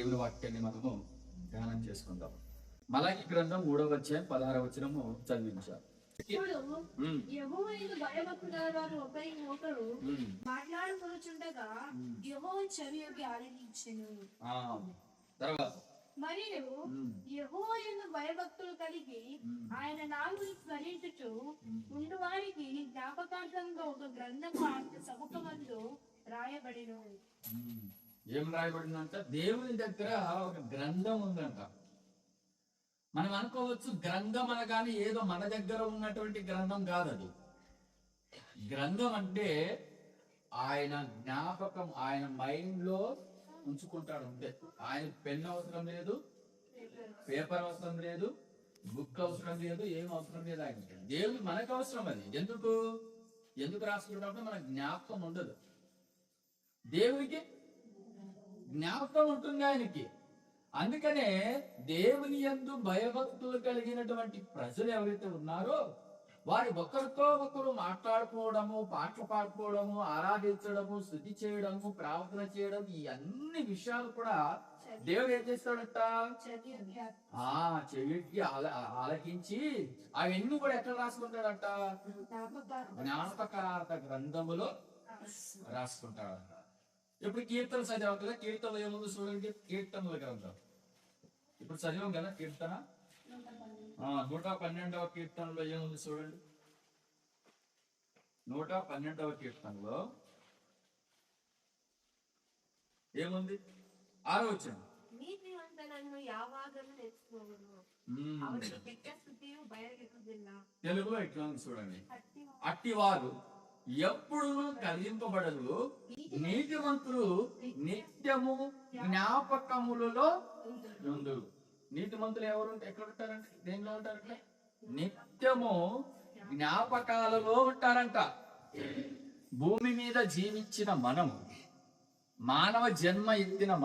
దేవుని వాక్యాన్ని మనము ధ్యానం చేసుకుందాం. మలాకి గ్రంథం 3వ అధ్యాయం 16వ వచనము చదివించారు. యెహోవాయందు భయభక్తుల ఒకరు మాట్లాడుకొనుచుండగా యెహోవా చెవియొగ్గి ఆలకించెను. తర్వాత మరియు యెహోవాయందు భయభక్తులు కలిగి ఆయన నామమును స్మరించుచు ఉండు వారికి జ్ఞాపకార్థంగా ఒక గ్రంథము ఆయన సముఖమందు రాయబడెను. ఏం రాయబడిందంట? దేవుని దగ్గర ఒక గ్రంథం ఉందంట. మనం అనుకోవచ్చు గ్రంథం అనగానే ఏదో మన దగ్గర ఉన్నటువంటి గ్రంథం కాదు అది. గ్రంథం అంటే ఆయన జ్ఞాపకం, ఆయన మైండ్ లో ఉంచుకుంటాడు అంతే. ఆయన పెన్ అవసరం లేదు, పేపర్ అవసరం లేదు, బుక్ అవసరం లేదు, ఏం అవసరం లేదు ఆయనకి. దేవుడు మనకు అవసరం అది. ఎందుకు రాసుకుంటామంటే మన జ్ఞాపకం ఉండదు. దేవునికి జ్ఞాపకం ఉంటుంది ఆయనకి. అందుకనే దేవుని యందు భయభక్తులు కలిగినటువంటి ప్రజలు ఎవరైతే ఉన్నారో వారి ఒకరితో ఒకరు మాట్లాడుకోవడము, పాటలు పాడుకోవడము, ఆరాధించడము, స్తుతి చేయడము, ప్రార్థన చేయడం, ఈ అన్ని విషయాలు కూడా దేవుడు ఏం చేస్తాడట? చెవికి ఆలకించి అవన్నీ కూడా ఎక్కడ రాసుకుంటాడట? జ్ఞాపకార్థ గ్రంథములో రాసుకుంటాడట. ఇప్పుడు కీర్తన చదివాం కదా, కీర్తనలు ఏముంది చూడండి. కీర్తనల గ్రంథం ఇప్పుడు చదివాం కదా కీర్తన. 112వ కీర్తనలో ఏముంది చూడండి. 112వ కీర్తనలో ఏముంది? 6వ వచనం. తెలుగులో ఇట్లా ఉంది చూడండి. అట్టివారు ఎప్పుడు కలిగింపబడదు, నీతిమంతులు నిత్యము జ్ఞాపకములలో ఉండు. నీతిమంతులు ఎవరు ఎక్కడ ఉంటారంట? దేనిలో ఉంటారంట? నిత్యము జ్ఞాపకాలలో ఉంటారంట. భూమి మీద జీవించిన మనము, మానవ జన్మ ఎత్తిన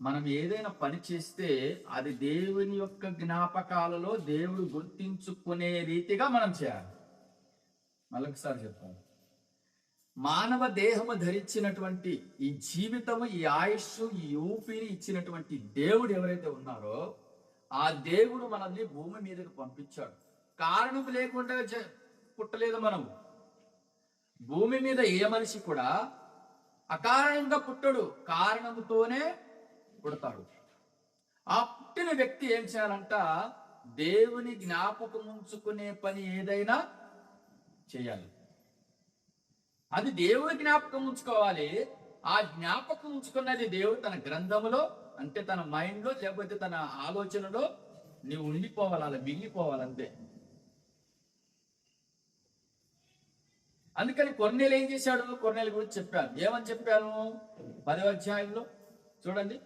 మనం ఏదైనా పని చేస్తే అది దేవుని యొక్క జ్ఞాపకాలలో దేవుడు గుర్తించుకునే రీతిగా మనం చేయాలి. మరొకసారి చెప్పాలి. మానవ దేహము ధరించినటువంటి ఈ జీవితము, ఈ ఆయుష్, ఈ ఊపిరి ఇచ్చినటువంటి దేవుడు ఎవరైతే ఉన్నారో ఆ దేవుడు మనల్ని భూమి మీదకి పంపించాడు. కారణం లేకుండా పుట్టలేదు మనము. భూమి మీద ఏ మనిషి కూడా అకారణంగా పుట్టడు, కారణముతోనే పుడతాడు. ఆ పుట్టిన వ్యక్తి ఏం చేయాలంట? దేవుని జ్ఞాపకం ఉంచుకునే పని ఏదైనా చేయాలి. అది దేవుని జ్ఞాపకం ఉంచుకోవాలి. ఆ జ్ఞాపకం ఉంచుకున్నది దేవుడు తన గ్రంథములో, అంటే తన మైండ్ లో, లేకపోతే తన ఆలోచనలో నీవు ఉండిపోవాలి, అలా మిగిలిపోవాలంతే. అందుకని కొర్నేలు ఏం చేశాడు? కొర్నేలు గురించి చెప్పాను. ఏమని చెప్పాను? 10వ అధ్యాయంలో చూడండి.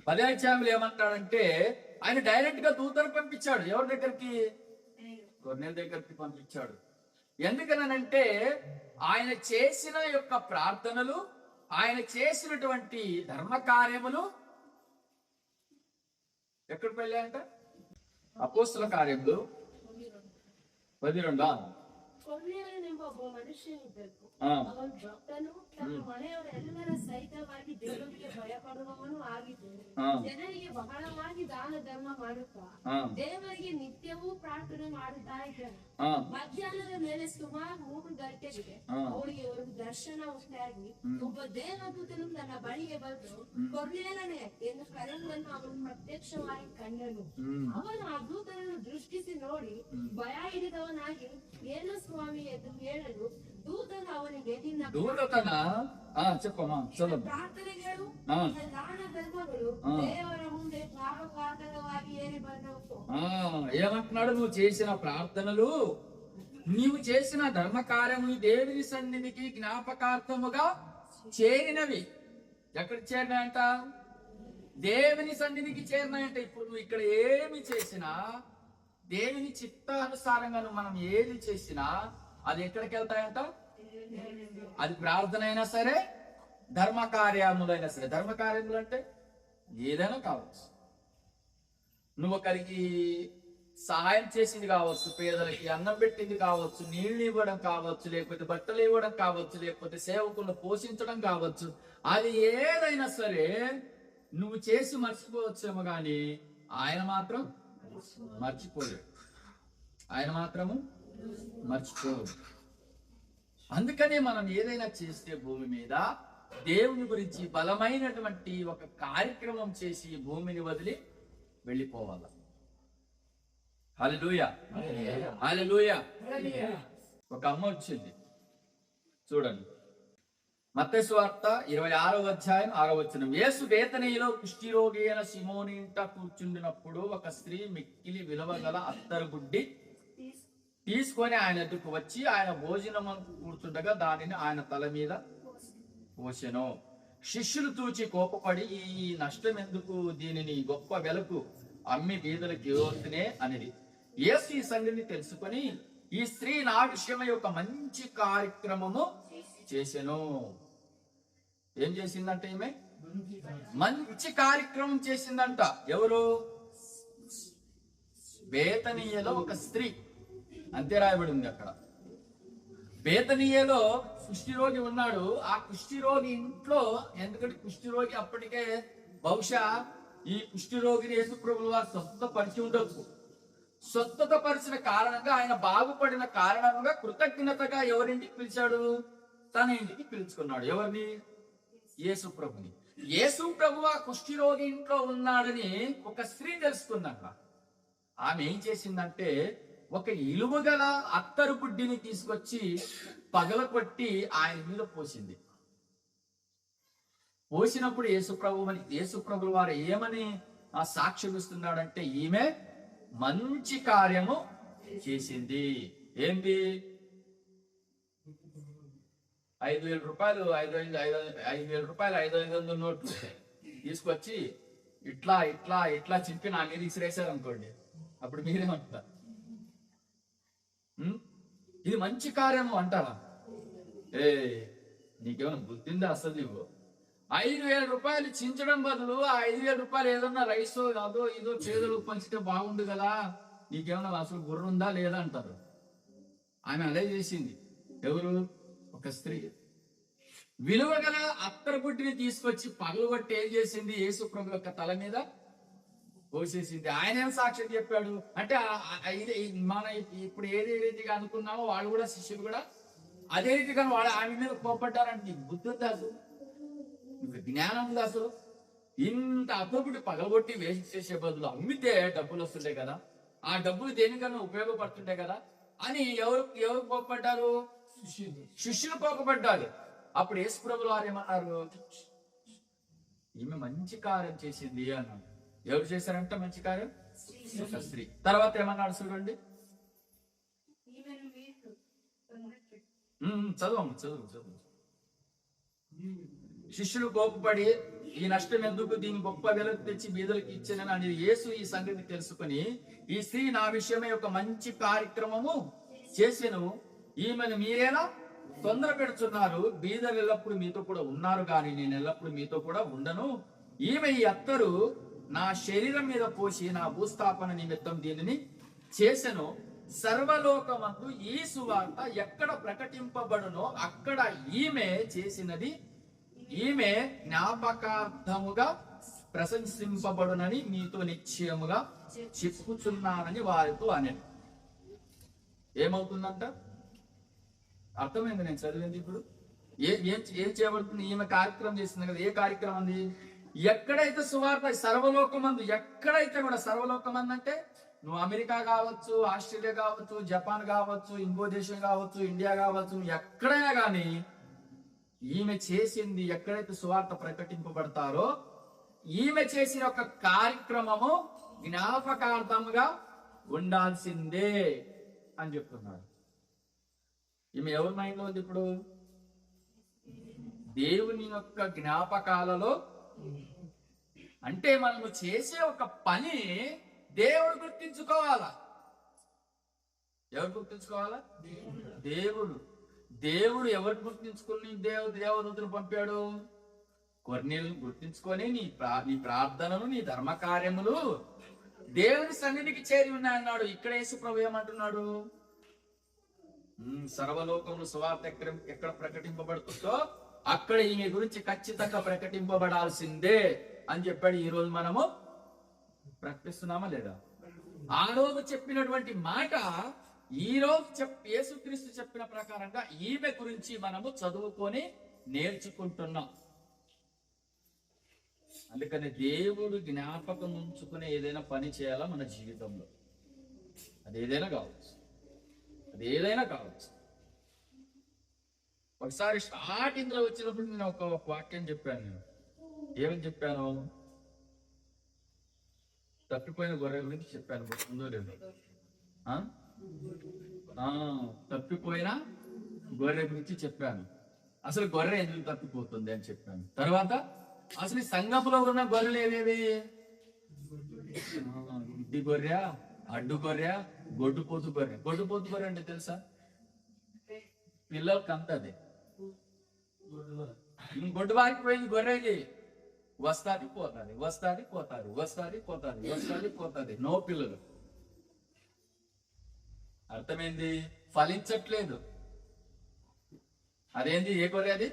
10వ అధ్యాయంలో ఏమంటాడంటే ఆయన డైరెక్ట్ గా దూతను పంపించాడు. ఎవరి దగ్గరికి? కొర్నేలు దగ్గరికి పంపించాడు. ఎందుకనంటే ఆయన చేసిన యొక్క ప్రార్థనలు, ఆయన చేసినటువంటి ధర్మ కార్యములు ఎక్కడికి వెళ్ళాయంట? అపోస్తల కార్యములు 12. ಅವನು ಭಕ್ತನು ತನ್ನ ಮನೆಯವರೆಲ್ಲರ ಸಹಿತವಾಗಿ ದೇವರಿಗೆ ಭಯಪಡುವವನು ಆಗಿದ್ದು ಜನರಿಗೆ ಬಹಳವಾಗಿ ದಾನ ಧರ್ಮ ಮಾಡುತ್ತಾ ದೇವರಿಗೆ ನಿತ್ಯವೂ ಪ್ರಾರ್ಥನೆ ಮಾಡುತ್ತಾ ಇದ್ದನು. ಮಧ್ಯಾಹ್ನದ ಮೇಲೆ ಸುಮಾರು 3 ಗಂಟೆಗೆ ಅವರಿಗೆ ಒಂದು ದರ್ಶನ ಉಂಟಾಗಿ ಒಬ್ಬ ದೇವದೂತನು ತನ್ನ ಬಳಿಗೆ ಬಂದು ಕೊರ್ನೇಲನೇ ಎಂದು ಕರೆಯುವುದನ್ನು ಅವನು ಪ್ರತ್ಯಕ್ಷವಾಗಿ ಕಂಡನು. ಅವನು ಆ ದೂತನನ್ನು ದೃಷ್ಟಿಸಿ ನೋಡಿ ಭಯ ಹಿಡಿದವನಾಗಿ, ಏನು ಸ್ವಾಮಿ ಎಂದು ಹೇಳಲು దూతన అవనికి చెప్పమ్మా ಪ್ರಾರ್ಥನೆಗಳು ದಾನ ಧರ್ಮಗಳು ದೇವರ ಮುಂದೆ ಜ್ಞಾಪಕಾರ್ಥವಾಗಿ ಏರಿ ಬಂದವು. ఏమంటున్నాడు? నువ్వు చేసిన ప్రార్థనలు, నీవు చేసిన ధర్మ కార్యములు దేవుని సన్నిధికి జ్ఞాపకార్థముగా చేరినవి. ఎక్కడికి చేరినాయంట? దేవుని సన్నిధికి చేరినాయంట. ఇప్పుడు నువ్వు ఇక్కడ ఏమి చేసినా, దేవుని చిత్తానుసారంగా మనం ఏది చేసినా అది ఎక్కడికి వెళ్తాయంట? అది ప్రార్థన అయినా సరే, ధర్మకార్యములైనా సరే. ధర్మకార్యములు అంటే ఏదైనా కావచ్చు. నువ్వు ఒకరికి సహాయం చేసింది కావచ్చు, పేదలకి అన్నం పెట్టింది కావచ్చు, నీళ్లు ఇవ్వడం కావచ్చు, లేకపోతే బట్టలు ఇవ్వడం కావచ్చు, లేకపోతే సేవకులను పోషించడం కావచ్చు. అది ఏదైనా సరే నువ్వు చేసి మర్చిపోవచ్చేమో కానీ ఆయన మాత్రం మర్చిపోలేడు. ఆయన మాత్రము మర్చిపోడు. అందుకనే మనం ఏదైనా చేస్తే భూమి మీద దేవుని గురించి బలమైనటువంటి ఒక కార్యక్రమం చేసి భూమిని వదిలి వెళ్ళిపోవాలి. హల్లెలూయా, హల్లెలూయా. ఒక అమ్మ వచ్చింది, చూడండి, మత్తయి సువార్త 26వ అధ్యాయం 6వ వచనం. యేసు బేతనీలో కుష్ఠరోగి అయిన సిమోని ఇంట కూర్చుండినప్పుడు ఒక స్త్రీ మిక్కిలి విలువగల అత్తరు గుడ్డి తీసుకొని ఆయన ఎదుకు వచ్చి ఆయన భోజనం కూర్చుండగా దానిని ఆయన తల మీద పోసెను. శిష్యులు తూచి కోపపడి ఈ నష్టం ఎందుకు, దీనిని గొప్ప వెలకు అమ్మి బీదలకు ఇవ్వవచ్చునే అనేది. యేసు ఈ సంగతిని తెలుసుకొని ఈ స్త్రీ నా విషయమై ఒక మంచి కార్యక్రమము చేసెను. ఏం చేసిందంట? ఈమె మంచి కార్యక్రమం చేసిందంట. ఎవరు? బేతనీయలో ఒక స్త్రీ, అంతే రాయబడి ఉంది అక్కడ. బేతనీయలో కుష్ఠరోగి ఉన్నాడు. ఆ కుష్ఠరోగి ఇంట్లో, ఎందుకంటే కుష్ఠరోగి అప్పటికే బహుశా ఈ కుష్ఠరోగిని యేసుప్రభువు వారు స్వస్థత పరిచి ఉండొచ్చు. స్వస్థత పరిచిన కారణంగా, ఆయన బాగుపడిన కారణంగా కృతజ్ఞతగా ఎవరింటికి పిలిచాడు? తన ఇంటికి పిలుచుకున్నాడు. ఎవరిని? యేసుప్రభుని. యేసుప్రభు ఆ కుష్ఠరోగి ఇంట్లో ఉన్నాడని ఒక స్త్రీ తెలుసుకుందంట. ఆమె ఏం చేసిందంటే ఒక ఇలువగల అత్తరు బుడ్డిని తీసుకొచ్చి పగలకొట్టి ఆయన మీద పోసింది. పోసినప్పుడు యేసుప్రభు వారు ఏమని సాక్ష్యం ఇస్తున్నాడంటే, ఈమె మంచి కార్యము చేసింది. ఏంటి? 5,000 రూపాయలు 5,500 నోట్లు తీసుకొచ్చి ఇట్లా ఇట్లా ఇట్లా చింపి నా మీద ఇసిరేశారు అనుకోండి, అప్పుడు మీరేమంటారు? ఇది మంచి కార్యము అంటారా? నీకేమైనా బుద్ధిందా అసలు? నువ్వు 5,000 రూపాయలు చించడం బదులు ఆ 5,000 రూపాయలు ఏదన్నా రైస్ అదో ఇదో చేతులు పంచితే బాగుండు కదా, నీకేమైనా అసలు బుర్ర ఉందా లేదా అంటారు. ఆమె అదే చేసింది. ఎవరు? ఒక స్త్రీ. విలువగల అత్తరు బుడ్డిని తీసుకొచ్చి పగలగొట్టి ఏం చేసింది? యేసుప్రభు యొక్క తల మీద పోసేసింది. ఆయన ఏం సాక్ష్యం చెప్పాడు అంటే, మన ఇప్పుడు ఏదే రీతిగా అనుకున్నామో వాళ్ళు కూడా, శిష్యులు కూడా అదే రీతిగా వాళ్ళు ఆమె మీద కోపడ్డారంటే, నీకు బుద్ధి ఉందా అసలు? నీకు జ్ఞానం ఉందా అసలు? ఇంత అప్పుడుపుడు పగలగొట్టి వేస్ట్ చేసే బదులు అమ్మితే డబ్బులు వస్తుంటాయి కదా, ఆ డబ్బులు దేనికన్నా ఉపయోగపడుతుంటాయి కదా అని ఎవరు కోపడ్డారు? శిష్యులు కోపపడ్డారు. అప్పుడు యేసుప్రభులు వారు ఏమన్నారు? ఈమె మంచి కార్యం చేసింది అన్నాడు. ఎవరు చేశారంట మంచి కార్యం? ఒక స్త్రీ. తర్వాత ఏమన్నాడు చూడండి, చదువు. శిష్యులు కోపపడి ఈ నష్టం ఎందుకు, దీని గొప్ప వెలకు తెచ్చి బీదలకు ఇచ్చానని అనేది. యేసు ఈ సంగతి తెలుసుకుని ఈ స్త్రీ నా విషయమే ఒక మంచి కార్యక్రమము చేసెను, ఈమెను మీరేనా తొందర పెడుతున్నారు? బీదలు ఎల్లప్పుడు మీతో కూడా ఉన్నారు కానీ నేను ఎల్లప్పుడు మీతో కూడా ఉండను. ఈమె ఈ అత్తరు నా శరీరం మీద పోసి నా భూస్థాపన నిమిత్తం దీనిని చేసెను. సర్వలోకమందు ఈ సువార్త ఎక్కడ ప్రకటింపబడునో అక్కడ ఈమె చేసినది ఈమె జ్ఞాపకార్థముగా ప్రశంసింపబడునని మీతో నిశ్చయముగా చెప్పుచున్నానని వారితో అనేది. ఏమవుతుందంట? అర్థమైంది నేను చదివింది. ఇప్పుడు ఏం చేయబడుతుంది? ఈమె కార్యక్రమం చేస్తుంది కదా. ఏ కార్యక్రమం అది? ఎక్కడైతే సువార్త సర్వలోకమందు, ఎక్కడైతే కూడా సర్వలోకమందు అంటే నువ్వు అమెరికా కావచ్చు, ఆస్ట్రేలియా కావచ్చు, జపాన్ కావచ్చు, ఇంకో దేశం కావచ్చు, ఇండియా కావచ్చు, ఎక్కడైనా కానీ ఈమె చేసింది, ఎక్కడైతే సువార్త ప్రకటింపబడతారో ఈమె చేసిన ఒక కార్యక్రమము జ్ఞాపకార్థముగా ఉండాల్సిందే అని చెప్తున్నారు. ఈమె ఎవరి మైండ్లో ఉంది ఇప్పుడు? దేవుని యొక్క జ్ఞాపకాలలో. అంటే మనము చేసే ఒక పని దేవుడు గుర్తించుకోవాలా. ఎవరు గుర్తించుకోవాలా? దేవుడు ఎవరు గుర్తించుకుని దేవదూతను పంపాడు? కొర్నేలును గుర్తించుకొని నీ ప్రార్థనలు, నీ ధర్మ కార్యములు దేవుని సన్నిధికి చేరి ఉన్నాయన్నాడు. ఇక్కడ యేసుప్రభు ఏమంటున్నాడు? సర్వలోకములు సువార్త ఎక్కడ ప్రకటింపబడుతుందో అక్కడ ఈమె గురించి ఖచ్చితంగా ప్రకటింపబడాల్సిందే అని చెప్పాడు. ఈ రోజు మనము ప్రకటిస్తున్నామా లేదా? ఆ రోజు చెప్పినటువంటి మాట ఈ రోజు యేసుక్రీస్తు చెప్పిన ప్రకారంగా ఈమె గురించి మనము చదువుకొని నేర్చుకుంటున్నాం. అందుకని దేవుడు జ్ఞాపకం ఉంచుకునే ఏదైనా పని చేయాలా మన జీవితంలో. అది ఏదైనా కావచ్చు. ఒకసారి స్టార్టింగ్ లో వచ్చినప్పుడు నేను ఒక వాక్యం చెప్పాను. ఏమని చెప్పాను? తప్పిపోయిన గొర్రె గురించి చెప్పాను. గుర్తుందో లేదో? తప్పిపోయిన గొర్రె గురించి చెప్పాను. అసలు గొర్రె ఎందుకు తప్పిపోతుంది అని చెప్పాను. తర్వాత అసలు ఈ సంఘంలో ఉన్న గొర్రెలు ఏవేవి? గుడ్డి గొర్రె, అడ్డు గొర్రె, గొడ్డుపోతు గొర్రె. గొడ్డుపోతు గొర్రె అంటే తెలుసా? పిల్లలకి అంతది. గొడ్డు వారిపోయింది గొర్రెది. వస్తాది పోతాది. నో పిల్లలు. అర్థమైంది? ఫలించట్లేదు. అదేంది? ఏ గొర్రె అది?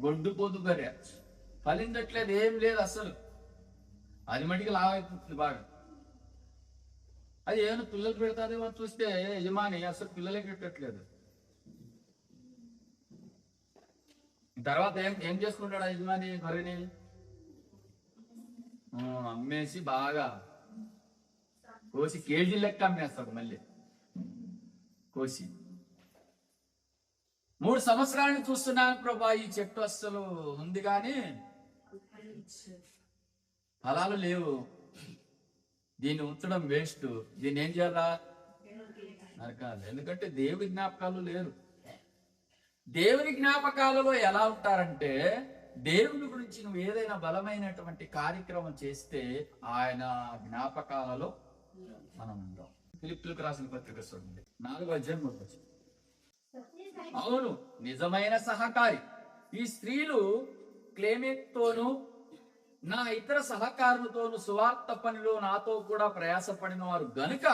గొడ్డుపోతు గొర్రె. ఫలించట్లేదు, ఏం లేదు అసలు. అది మటుకు లావైపోతుంది బాగా. అది ఏమైనా పిల్లలు పెడతాదేమో చూస్తే యజమాని అసలు పిల్లలే పెట్టట్లేదు. తర్వాత ఏం చేసుకుంటాడు ఆ యజమాని? గొర్రెని అమ్మేసి బాగా కోసి కేజీ లెక్క అమ్మేస్తాడు. మళ్ళీ కోసి 3 సంవత్సరాలు చూస్తున్నాను ప్రభా, ఈ చెట్టు అస్సలు ఉంది కానీ ఫలాలు లేవు. దీన్ని ఉంచడం వేస్ట్. దీన్ని ఏం చేయాలా? నరకాలి. ఎందుకంటే దేవుని జ్ఞాపకాలు లేరు. దేవుని జ్ఞాపకాలలో ఎలా ఉంటారంటే, దేవుని గురించి నువ్వు ఏదైనా బలమైనటువంటి కార్యక్రమం చేస్తే ఆయన జ్ఞాపకాలలో మనం ఉంటాం. ఫిలిప్పీయులకు రాసిన పత్రిక చూడండి, 4వ అధ్యాయం 3వ వచనం. అవును, నిజమైన సహకారి. ఈ స్త్రీలు క్లేమెతోను నా ఇతర సహకారులతోను సువార్త పనిలో నాతో కూడా ప్రయాసపడిన వారు గనుక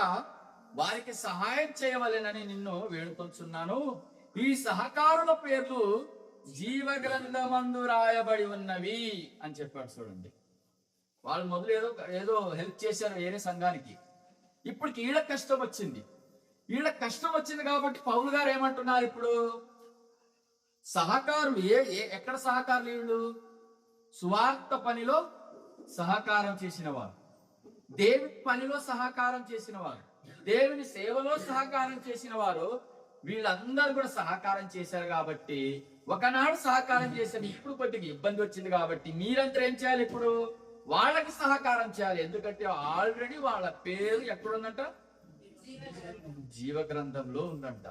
వారికి సహాయం చేయవలెనని నిన్ను వేడుకొంచున్నాను. ఈ సహకారుల పేర్లు జీవ గ్రంథమందు రాయబడి ఉన్నవి అని చెప్పాడు. చూడండి, వాళ్ళు మొదలు ఏదో హెల్ప్ చేశారు వేరే సంఘానికి. ఇప్పుడు వీళ్ళకి కష్టం వచ్చింది. కాబట్టి పౌలు గారు ఏమంటున్నారు? ఇప్పుడు సహకారులు ఎక్కడ సహకారులు? వీళ్ళు సువార్త పనిలో సహకారం చేసిన వారు, దేవుని పనిలో సహకారం చేసిన వారు, దేవుని సేవలో సహకారం చేసిన వారు, వీళ్ళందరూ కూడా సహకారం చేశారు. కాబట్టి ఒకనాడు సహకారం చేశారు, ఇప్పుడు కొద్దిగా ఇబ్బంది వచ్చింది. కాబట్టి మీరంతా ఏం చేయాలి? ఇప్పుడు వాళ్ళకి సహకారం చేయాలి. ఎందుకంటే ఆల్రెడీ వాళ్ళ పేరు ఎక్కడుందంట? జీవ గ్రంథంలో ఉందంట.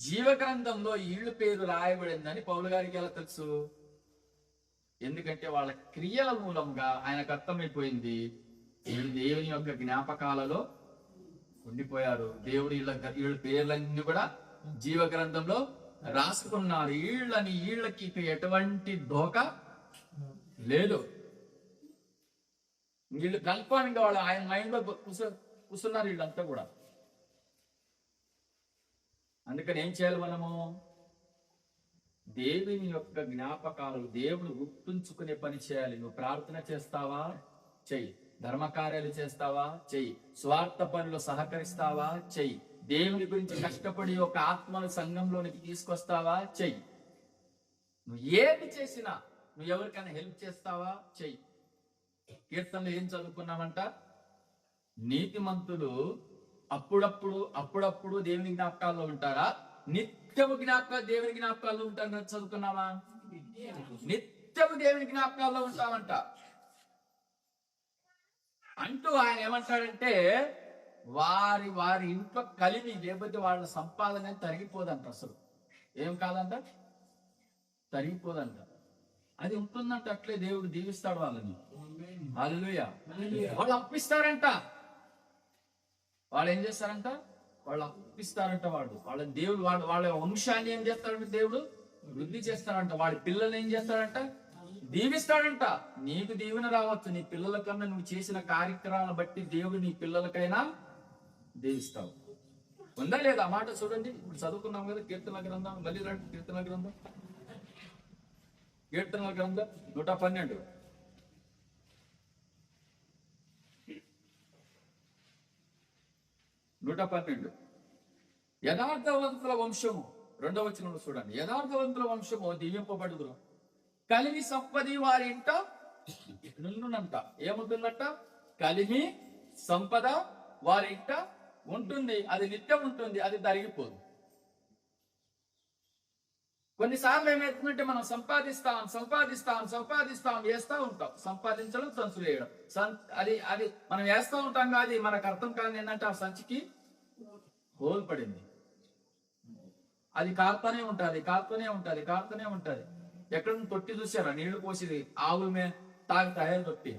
జీవ గ్రంథంలో వీళ్ళ పేరు రాయబడిందని పౌలు గారికి ఎలా తెలుసు? ఎందుకంటే వాళ్ళ క్రియల మూలంగా ఆయనకు అర్థమైపోయింది, వీళ్ళు దేవుని యొక్క జ్ఞాపకాలలో ఉండిపోయారు. దేవుడు వీళ్ళ పేర్లన్నీ కూడా జీవ గ్రంథంలో రాసుకున్నారు. వీళ్ళకి ఎటువంటి ధోకా లేదు. వీళ్ళు కన్ఫర్మ్ గా వాళ్ళు ఆయన మైండ్ లో కూర్చున్నారు వీళ్ళంతా కూడా. అందుకని ఏం చేయాలి మనము? దేవుని యొక్క జ్ఞాపకాలు దేవుడు గుర్తుంచుకునే పని చేయాలి. నువ్వు ప్రార్థన చేస్తావా? చెయ్యి. ధర్మకార్యాలు చేస్తావా? చెయ్యి. స్వార్థ పనులు సహకరిస్తావా? చెయ్యి. దేవుని గురించి కష్టపడి ఒక ఆత్మను సంఘంలోనికి తీసుకొస్తావా? చెయ్యి. నువ్వు ఏది చేసినా, నువ్వు ఎవరికైనా హెల్ప్ చేస్తావా? చెయ్యి. కీర్తనలు ఏం చదువుకున్నామంట? నీతిమంతులు అప్పుడప్పుడు దేవుని జ్ఞాపకాల్లో ఉంటారా? నిత్యము దేవుని జ్ఞాపకాల్లో ఉంటారని చదువుకున్నావా? నిత్యము దేవుని జ్ఞాపకాల్లో ఉంటామంట. అంటూ ఆయన ఏమంటాడంటే, వారి ఇంట్లో కలిమి లేకపోతే వాళ్ళ సంపాదన తరిగిపోదంట. అసలు ఏం కాదంట? తరిగిపోదంట. అది ఉంటుందంట. అట్లే దేవుడు దీవిస్తాడు వాళ్ళని. హల్లెలూయా. వాళ్ళు అప్పిస్తారంట. వాళ్ళు ఏం చేస్తారంట? వాళ్ళు అప్పిస్తారంట. వాళ్ళ దేవుడు వాళ్ళ వంశాన్ని ఏం చేస్తాడంటే దేవుడు వృద్ధి చేస్తాడంట. వాడి పిల్లల్ని ఏం చేస్తాడంట? దీవిస్తాడంట. నీకు దీవెన రావచ్చు, నీ పిల్లల కన్నా నువ్వు చేసిన కార్యక్రమాలను బట్టి దేవుడు నీ పిల్లలకైనా దీవిస్తావు. ఉందా లేదా మాట? చూడండి, ఇప్పుడు చదువుకున్నాం కదా కీర్తన గ్రంథం. మళ్ళీ రండి కీర్తన గ్రంథం. కీర్తనల గ్రంథం 112. యథార్థవంతుల వంశము, 2వ వచనంలో చూడండి. యథార్థవంతుల వంశము దీవింపబడుదురు, కలిమి సంపది వారి ఇంట నుండునంట. ఏముంటుందంట? కలిమి సంపద వారి ఇంట ఉంటుంది. అది నిత్యం ఉంటుంది, అది తరిగిపోదు. కొన్నిసార్లు ఏమవుతుందంటే మనం సంపాదిస్తాం వేస్తూ ఉంటాం. సంపాదించడం, సంచులు వేయడం, అది మనం వేస్తూ ఉంటాం. కాదు, మనకు అర్థం కాదు ఏంటంటే ఆ సంచికి హోల్ పడింది. అది కారుతూనే ఉంటుంది. ఎక్కడ తొట్టి చూసారా? నీళ్లు పోసేది ఆవుల మీద తాగుతాయని తొట్టి.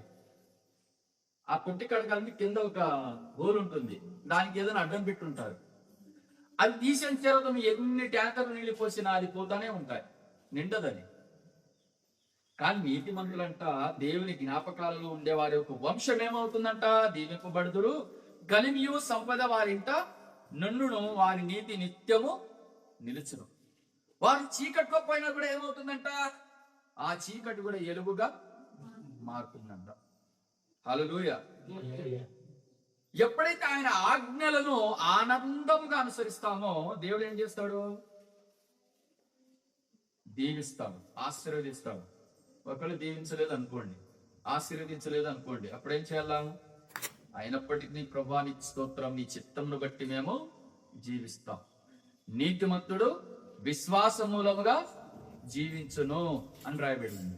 ఆ తొట్టి కడగాలని కింద ఒక హోల్ ఉంటుంది, దానికి ఏదైనా అడ్డం పెట్టుంటారు. అది తీసిన తర్వాత ఎన్ని ట్యాంకర్లు నీళ్లు పోసినా అది పోతానే ఉంటాయి, నిండదని. కానీ నీతిమంతులంట దేవుని జ్ఞాపకాలలో ఉండేవారి యొక్క వంశం ఏమవుతుందంట? దీవింపబడుదురు, కలిమియు సంపద వారింట నుండును, వారి నీతి నిత్యము నిలుచును. వారు చీకట్లో పోయినా కూడా ఏమవుతుందంట? ఆ చీకటి కూడా ఎలుగుగా మారుతుందంట. హల్లెలూయా. ఎప్పుడైతే ఆయన ఆజ్ఞలను ఆనందముగా అనుసరిస్తామో దేవుడు ఏం చేస్తాడు? దీవిస్తాడు, ఆశీర్వదిస్తాడు. ఒకళ్ళు దీవించలేదు అనుకోండి, ఆశీర్వదించలేదు అనుకోండి, అప్పుడేం చేయాలా? అయినప్పటికీ ప్రభువా నీకు స్తోత్రం, నీ చిత్తంను బట్టి మేము జీవిస్తాం. నీతిమంతుడు విశ్వాస మూలముగా జీవించును అని రాయబడింది.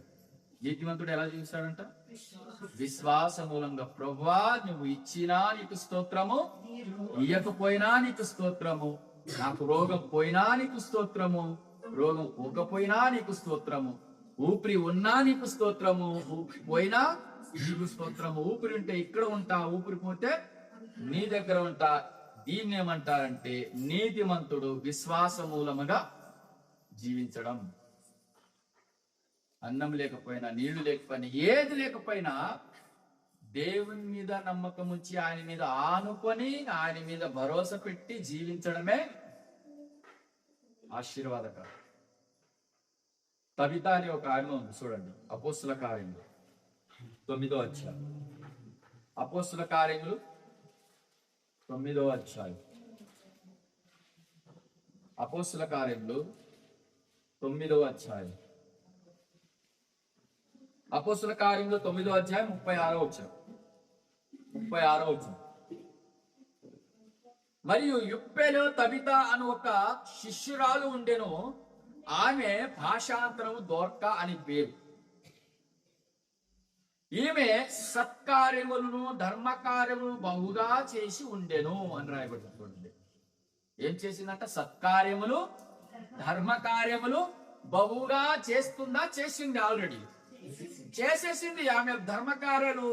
నీతిమంతుడు ఎలా జీవిస్తాడంట? విశ్వాస మూలంగా. ప్రభువా నువ్వు ఇచ్చినా నీకు స్తోత్రము, ఇయ్యకపోయినా నీకు స్తోత్రము, నాకు రోగం పోయినా నీకు స్తోత్రము, రోగం పోకపోయినా నీకు స్తోత్రము, ఊపిరి ఉన్నా నీకు స్తోత్రము, ఊపిరి పోయినా నీకు స్తోత్రము. ఊపిరి ఉంటే ఇక్కడ ఉంటా, ఊపిరి పోతే నీ దగ్గర ఉంటా. దీన్ని ఏమంటారంటే నీతిమంతుడు విశ్వాస మూలముగా జీవించడం. అన్నం లేకపోయినా, నీళ్లు లేకపోయినా, ఏది లేకపోయినా దేవుని మీద నమ్మకం ఉంచి ఆయన మీద ఆనుకొని ఆయన మీద భరోసా పెట్టి జీవించడమే ఆశీర్వాదకరం. తబిత అని ఒక ఆమె ఉంది చూడండి, అపోస్తుల కార్యములు 9వ అధ్యాయం. అపోస్తుల కార్యములు 9వ అధ్యాయం. అపోస్తుల కార్యములు 9వ అధ్యాయం. అపోస్తుల కార్యములు 9వ అధ్యాయం 36వ వచనం. మరియు యుప్పేలో తబిత అను ఒక శిష్యురాలు ఉండెను, ఆమె భాషాంతరము దోర్క అని పేరు. ఈమె సత్కార్యములను ధర్మకార్యములను బహుగా చేసి ఉండెను అని రాయబడుతుంది. ఏం చేసిందంట? సత్కార్యములు ధర్మకార్యములు బహుగా చేస్తుందా? చేసింది, ఆల్రెడీ చేసేసింది. ఆమె ధర్మకార్యాలు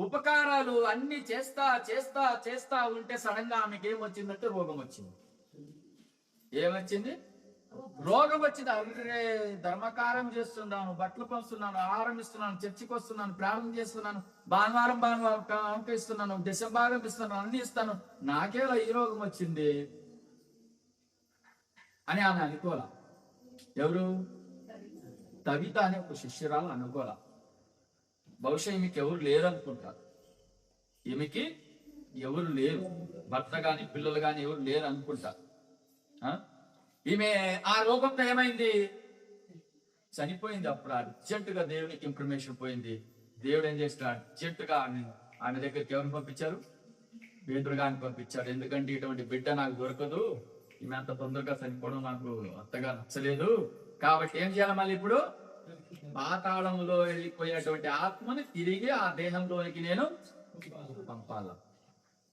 ఉపకారాలు అన్ని చేస్తా చేస్తా చేస్తా ఉంటే సడన్ గా ఆమెకి ఏమొచ్చిందంటే రోగం వచ్చింది. ఏమొచ్చింది? రోగం వచ్చింది. అరే ధర్మకార్యం చేస్తున్నాను, బట్టలు పంచుతున్నాను, ఆహారం ఇస్తున్నాను, చర్చికి వస్తున్నాను, ప్రార్థన చేస్తున్నాను, భానువారం అంక ఇస్తున్నాను, దశభాగం ఇస్తున్నాను, అన్ని ఇస్తాను, నాకేలా ఈ రోగం వచ్చింది అని ఆమె అనుకోలా. ఎవరు? తబిత అనే ఒక శిష్యురాలు అనుకోలా. బహుశా ఈమెకి ఎవరు లేరు అనుకుంటారు. ఈమెకి ఎవరు లేరు, భర్త గాని పిల్లలు గాని ఎవరు లేరు అనుకుంటారు. ఈమె ఆ రోగంతో ఏమైంది? చనిపోయింది. అప్పుడు అర్జెంటుగా దేవునికి ఇన్ఫర్మేషన్ పోయింది. దేవుడు ఏం చేస్తాడు? అర్జెంటుగా ఆమె దగ్గరికి ఎవరిని పంపించారు? పేతురు గారిని పంపించారు. ఎందుకంటే ఇటువంటి బిడ్డ నాకు దొరకదు, ఈమె అంత తొందరగా చనిపోవడం నాకు అంతగా నచ్చలేదు, కాబట్టి ఏం చేయాలి? మళ్ళీ ఇప్పుడు పాతాళంలో వెళ్ళిపోయినటువంటి ఆత్మని తిరిగి ఆ దేహంలోనికి నేను పంపాల.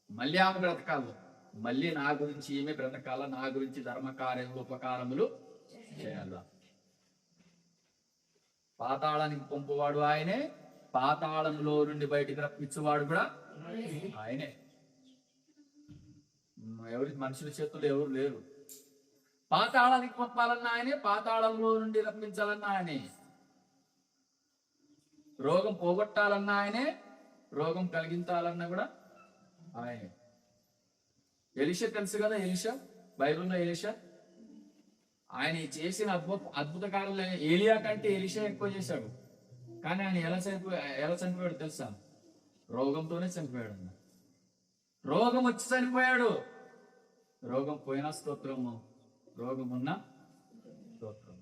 మళ్ళీ ఆమె బ్రతకాలి, మళ్ళీ నా గురించి ఈమె బ్రతకాల, నా గురించి ధర్మకార్యములు ఉపకారములు చేయాల. పాతాళానికి పంపువాడు ఆయనే, పాతాళంలో నుండి బయటికి రప్పించేవాడు కూడా ఆయనే. ఎవరి మనుషుల చేతుల్లో ఎవరు లేరు. పాతాళానికి పంపాలన్నా ఆయనే, పాతాళంలో నుండి రప్పించాలన్నా ఆయనే, రోగం పోగొట్టాలన్నా ఆయనే, రోగం కలిగించాలన్నా కూడా ఆయనే. ఎలీషా తెలుసు కదా, ఎలీషా బైబిల్లో ఎలీషా ఆయన చేసిన అద్భుత కార్యాలు ఏలియా కంటే ఎలీషా ఎక్కువ చేశాడు. కానీ ఆయన ఎలా చనిపోయాడు తెలుసా? రోగంతోనే చనిపోయాడు అన్న. రోగం వచ్చి చనిపోయాడు. రోగం పోయినా స్తోత్రము, రోగం ఉన్న స్తోత్రం.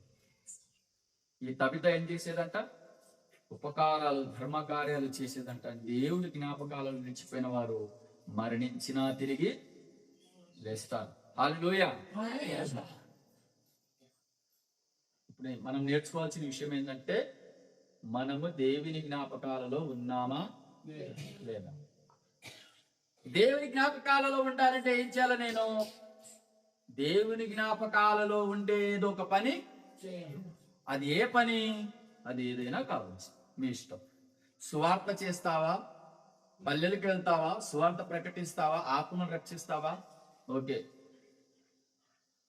ఈ తబిత ఏం చేసేదంట? ఉపకారాలు, ధర్మకార్యాలు చేసేదంట. దేవుడి జ్ఞాపకాలను నిలిచిపోయిన వారు మరణించినా తిరిగి లేస్తారు. హల్లెలూయా. ఇప్పుడు మనం నేర్చుకోవాల్సిన విషయం ఏంటంటే, మనము దేవుని జ్ఞాపకాలలో ఉన్నామా లేదా? దేవుని జ్ఞాపకాలలో ఉండాలంటే ఏం చేయాలి? నేను దేవుని జ్ఞాపకాలలో ఉండేది ఒక పని. అది ఏ పని? అది ఏదైనా కావచ్చు, మీ ఇష్టం. సువార్త చేస్తావా? పల్లెలకు వెళ్తావా? సువార్త ప్రకటిస్తావా? ఆత్మను రక్షిస్తావా? ఓకే.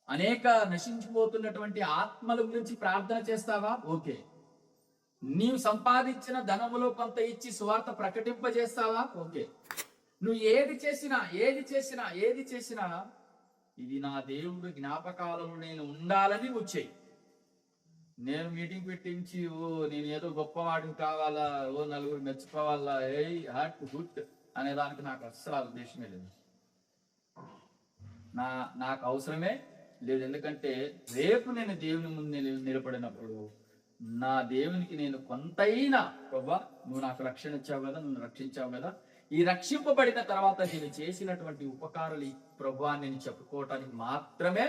అనేక నశించిపోతున్నటువంటి ఆత్మల గురించి ప్రార్థన చేస్తావా? ఓకే. నీవు సంపాదించిన ధనములో కొంత ఇచ్చి సువార్త ప్రకటింపజేస్తావా? ఓకే. నువ్వు ఏది చేసినా ఇది నా దేవుడు జ్ఞాపకాలను నేను ఉండాలని వచ్చాయి. నేను మీటింగ్ పెట్టించి నేను ఏదో గొప్పవాడిని కావాలా, నలుగురు మెచ్చుకోవాలా, హార్ట్ గుడ్ అనే దానికి నాకు అస్సలు ఉద్దేశమే లేదు. నాకు అవసరమే లేదు. ఎందుకంటే రేపు నేను దేవుని ముందు నిలబడినప్పుడు నా దేవునికి నేను కొంతైనా, ప్రభా నువ్వు నాకు రక్షణ ఇచ్చావు కదా, నన్ను రక్షించావు కదా, ఈ రక్షింపబడిన తర్వాత నేను చేసినటువంటి ఉపకారాలు ప్రభా నేను చెప్పుకోవటానికి మాత్రమే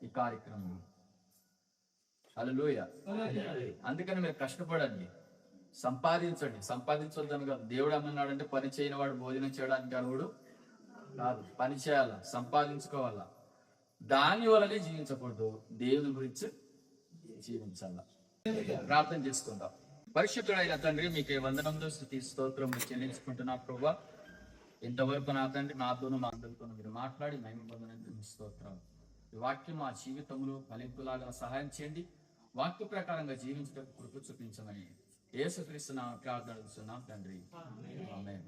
ఈ కార్యక్రమం. హల్లెలూయా. అందుకని మీరు కష్టపడండి, సంపాదించొద్దని కాదు. దేవుడు అన్నాడంటే పని చేయని వాడు భోజనం చేయడానికి అర్హుడు కాదు. పని చేయాలా, సంపాదించుకోవాలా, దాని వల్లనే జీవించకూడదు, దేవుని గురించి జీవించాలా. ప్రార్థన చేసుకుందాం. పరిశుద్ధుడైన తండ్రి, మీకే వందనంలో స్తుతి స్తోత్రం చెల్లించుకుంటున్నా ప్రభువా. ఇంతవరకు నా తండ్రి నాతోనూ మా అందరితోనూ మీరు మాట్లాడి మహిమ పొందడానికి స్తోత్రం. ఈ వాక్యం మా జీవితంలో ఫలింపులాగా సహాయం చేయండి. వాక్య ప్రకారంగా జీవించడానికి కృప చూపించమని యేసుక్రీస్తు నామమున ప్రార్థిస్తున్నాం తండ్రి. ఆమేన్.